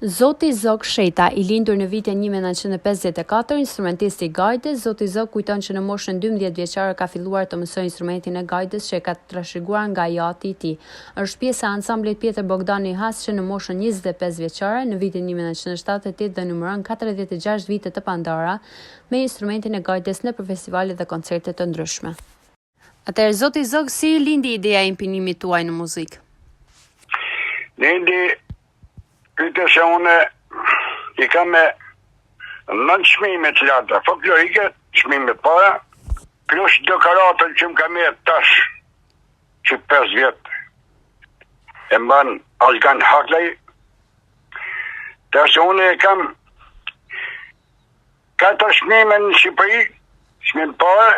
Zoti Zog Sheta, i lindur në vitin 1954, instrumentist i gajdes, Zoti Zog kujton që në moshën 12 vjeçare ka filluar të mësojë instrumentin e gajdes që e ka trashëguar nga jati i tij. Është pjesë e ansamblit Pjetër Bogdani Has që në moshën 25 vjeçare, në vitin 1978 dhe numëron 46 vite të pandara me instrumentin e gajdes në festivalet dhe koncerte të ndryshme. Atëherë, Zoti Zog, si lindi ideja e impinimit tuaj në muzikë? Lindi këtë se une I kam me 9 çmime të larta folklorike, çmime para, plus dekoratën që më kam e tash që 5 vjet. E mban Algan Haklaj. Tash une kam 4 çmime në Shqipëri, çmime para,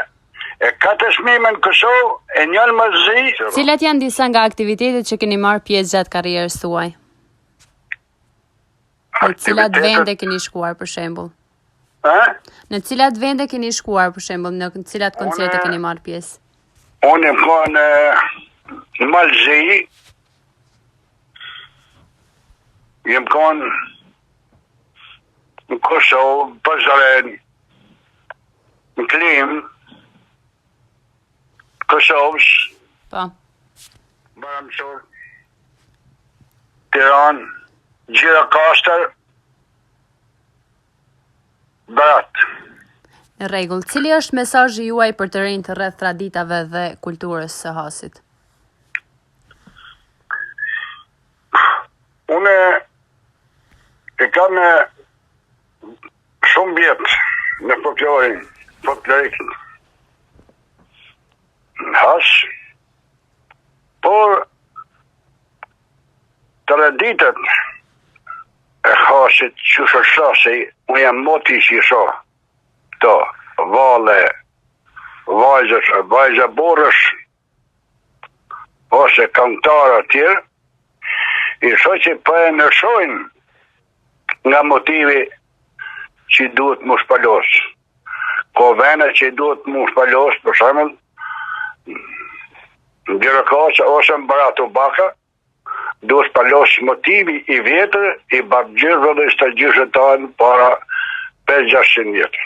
e 4 çmime në Kosovë, e një në Mazi. Cilat janë disa nga aktivitetet që keni marrë pjesë gjatë karrierës tuaj? Në cilat vende keni shkuar për shembull? Në cilat vende keni shkuar për shembull, në cilat koncerte keni marrë pjesë? Unë kam në Malzi, jem kanë në Kosovë, Pazaren, në Klim, Kosovës, Baramsor, Tiran, Gjirokastër, Berat. Në rregull, cili është mesazhi juaj për të rinjtë rreth traditave dhe kulturës së Hasit? Unë e kam shumë vjet në folklorik në Has, por traditat e Hasit që shërshasi, unë jam moti që i shoh to, vale, vajza borësh, ose këngëtarë tjerë, i shoh që po e nërshojnë nga motivi që duhet mu shpalos. Ko vene që duhet mu shpalos, për shembull, në Gjirokastër ose në Baratu Baka, duhet shpalos motivi i vjetër i babgjyrëve dhe i stagjyrëve tanë para 5-600 vjetë.